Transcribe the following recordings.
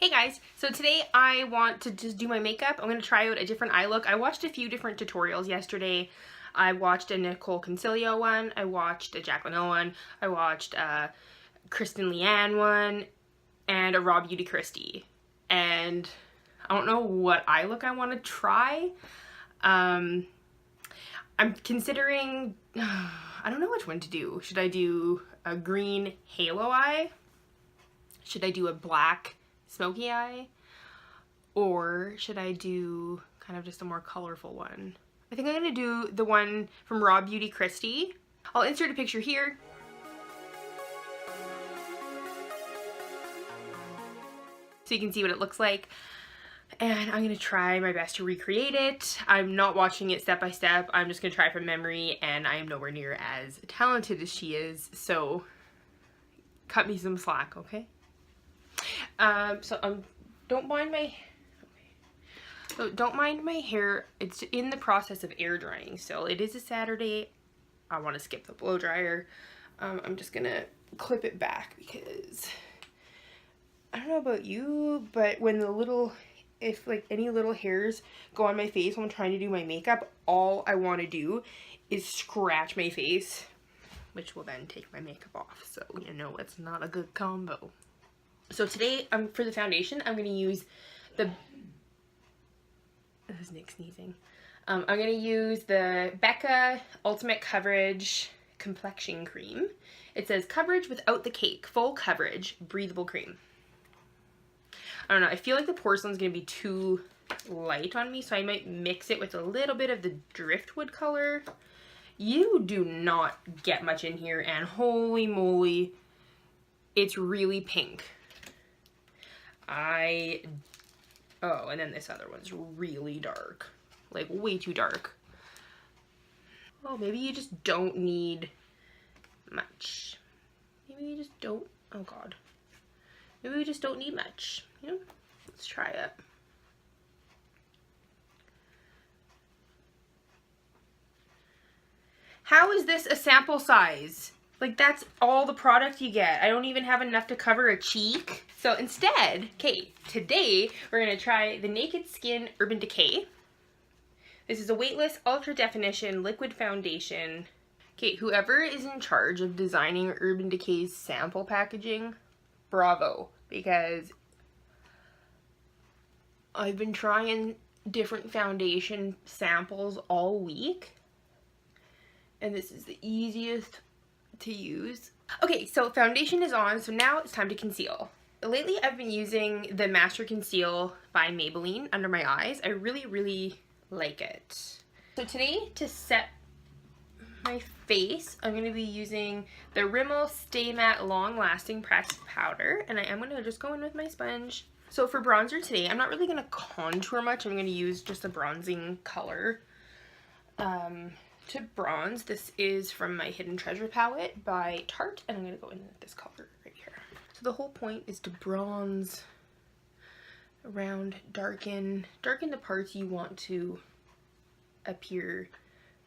Hey guys, so today I want to just do my makeup. I'm going to try out a different eye look. I watched a few different tutorials yesterday. I watched a Nicole Concilio one, I watched a Jaclyn Hill one, I watched a Kristen Leanne one, and a RawBeautyKristi. And I don't know what eye look I want to try. I'm considering, I don't know which one to do. Should I do a green halo eye? Should I do a black smoky eye? Or should I do kind of just a more colorful one? I think I'm going to do the one from RawBeautyKristi. I'll insert a picture here. So you can see what it looks like. And I'm going to try my best to recreate it. I'm not watching it step by step. I'm just going to try from memory, and I am nowhere near as talented as she is. So cut me some slack, okay? Don't mind my hair. It's in the process of air drying still. It is a Saturday. I want to skip the blow dryer. I'm just gonna clip it back because I don't know about you, but when if like any little hairs go on my face when I'm trying to do my makeup, all I want to do is scratch my face, which will then take my makeup off. So you know it's not a good combo. So today, for the foundation, I'm going to use the, this is Nick sneezing. I'm going to use the Becca Ultimate Coverage Complexion Cream. It says coverage without the cake, full coverage, breathable cream. I don't know, I feel like the porcelain's going to be too light on me, so I might mix it with a little bit of the driftwood color. You do not get much in here, and holy moly, it's really pink. Oh, and then this other one's really dark, like way too dark. Oh, maybe you just don't need much. Maybe you just don't, oh God. Maybe we just don't need much, you know? Let's try it. How is this a sample size? Like, that's all the product you get. I don't even have enough to cover a cheek. So instead, okay, today we're gonna try the Naked Skin Urban Decay. This is a weightless, ultra definition liquid foundation. Okay, whoever is in charge of designing Urban Decay's sample packaging, bravo, because I've been trying different foundation samples all week, and this is the easiest to use. Okay, so foundation is on, so now it's time to conceal. Lately I've been using the Master Conceal by Maybelline under my eyes. I really like it. So today, to set my face, I'm going to be using the Rimmel Stay Matte Long Lasting Pressed Powder, and I am going to just go in with my sponge. So for bronzer today, I'm not really going to contour much. I'm going to use just a bronzing color. To bronze, this is from my Hidden Treasure palette by Tarte, and I'm going to go in with this color right here. So the whole point is to bronze around, darken the parts you want to appear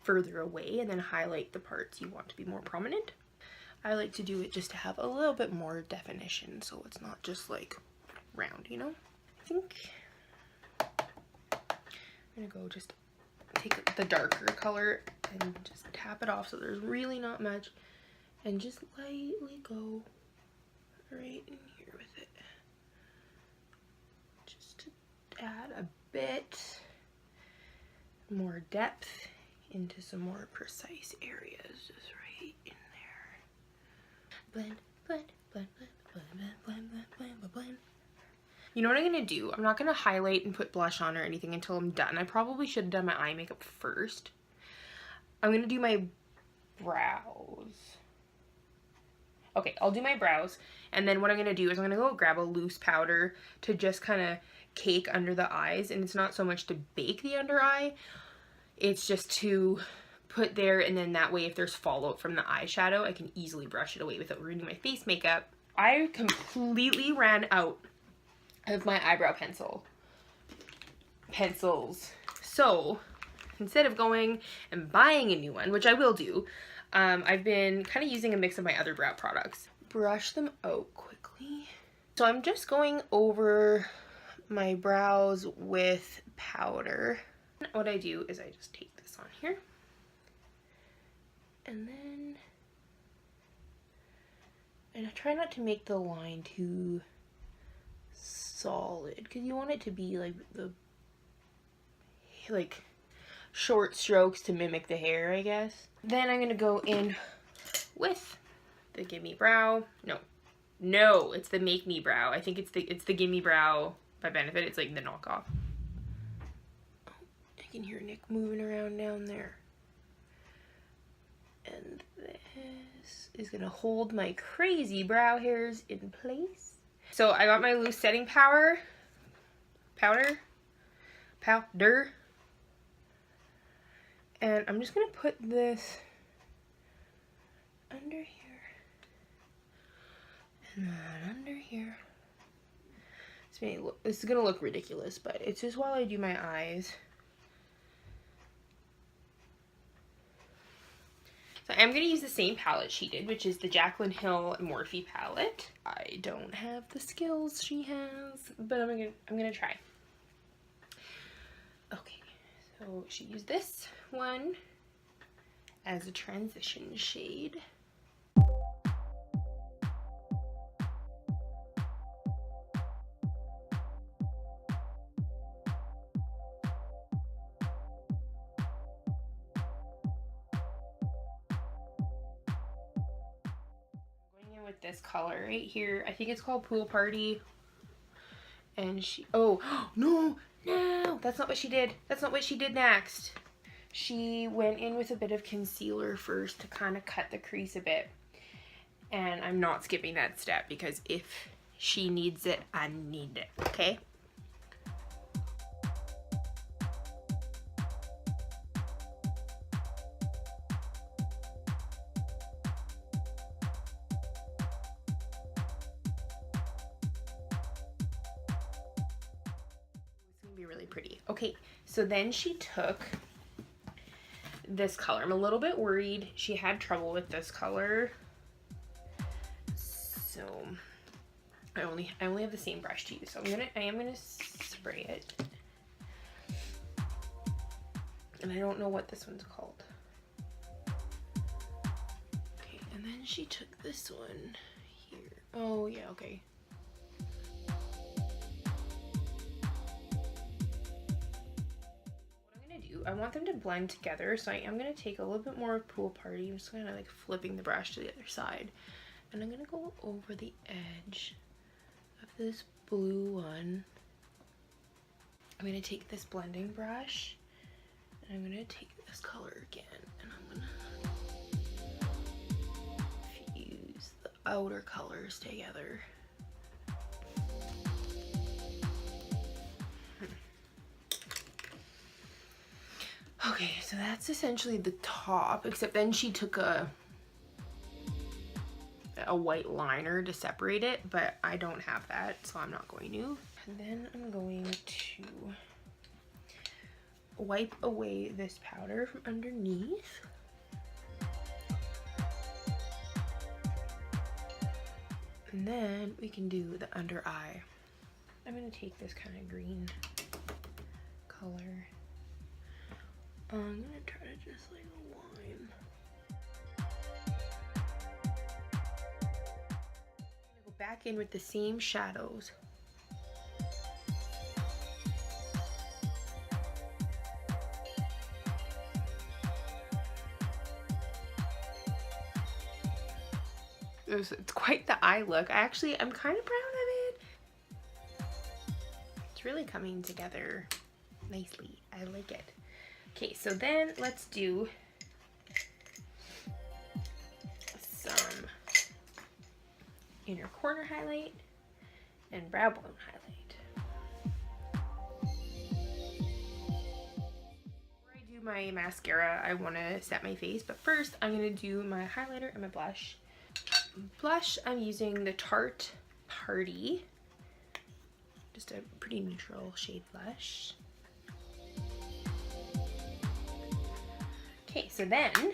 further away, and then highlight the parts you want to be more prominent. I like to do it just to have a little bit more definition, so it's not just like round, you know? I think I'm going to go just take the darker color and just tap it off so there's really not much, and just lightly go right in here with it, just to add a bit more depth into some more precise areas, just right in there. Blend, blend, blend, blend, blend, blend, blend, blend, blend. You know what I'm going to do? I'm not going to highlight and put blush on or anything until I'm done. I probably should have done my eye makeup first. I'm going to do my brows. Okay, I'll do my brows, and then what I'm going to do is I'm going to go grab a loose powder to just kind of cake under the eyes, and it's not so much to bake the under eye, it's just to put there, and then that way if there's fallout from the eyeshadow, I can easily brush it away without ruining my face makeup. I completely ran out of my eyebrow pencils. So instead of going and buying a new one, which I will do, I've been kind of using a mix of my other brow products. Brush them out quickly So I'm just going over my brows with powder. What I do is I just take this on here, and then I try not to make the line too solid, because you want it to be like the short strokes to mimic the hair, I guess. Then I'm gonna go in with the Gimme Brow. No, it's the Make Me Brow. I think it's the Gimme Brow by Benefit. It's like the knockoff. Oh, I can hear Nick moving around down there. And this is gonna hold my crazy brow hairs in place. So I got my loose setting powder. And I'm just gonna put this under here. And then under here. This is gonna look ridiculous, but it's just while I do my eyes. So I'm going to use the same palette she did, which is the Jaclyn Hill Morphe palette. I don't have the skills she has, but I'm gonna try. Okay, so she used this one as a transition shade. With this color right here, I think it's called Pool Party, and oh no, that's not what she did. That's not what she did next. She went in with a bit of concealer first to kind of cut the crease a bit, and I'm not skipping that step because if she needs it, I need it, okay? Be really pretty. Okay, so then she took this color. I'm a little bit worried she had trouble with this color, so I only have the same brush to use. So I am gonna spray it, and I don't know what this one's called. Okay, and then she took this one here. Oh yeah, okay. I want them to blend together, so I am going to take a little bit more of Pool Party. I'm just kind of like flipping the brush to the other side, and I'm going to go over the edge of this blue one. I'm going to take this blending brush, and I'm going to take this color again, and I'm going to fuse the outer colors together. Okay, so that's essentially the top, except then she took a white liner to separate it, but I don't have that, so I'm not going to. And then I'm going to wipe away this powder from underneath. And then we can do the under eye. I'm going to take this kind of green color. I'm gonna try to just like line. I'm gonna go back in with the same shadows. It's quite the eye look. I'm kind of proud of it. It's really coming together nicely. I like it. Okay, so then let's do some inner corner highlight and brow bone highlight. Before I do my mascara, I want to set my face, but first I'm going to do my highlighter and my blush. Blush, I'm using the Tarte Party, just a pretty neutral shade blush. Okay, so then I'm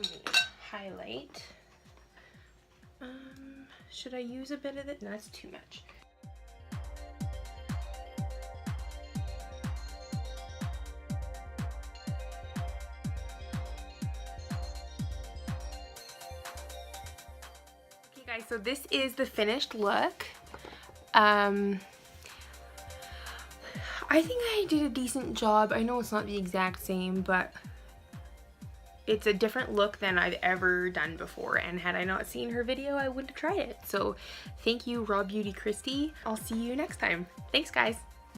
going to highlight Should I use a bit of it? No, that's too much. Okay guys, so this is the finished look. I think I did a decent job. I know it's not the exact same, but it's a different look than I've ever done before, and had I not seen her video, I wouldn't have tried it. So thank you, RawBeautyKristi. I'll see you next time. Thanks guys.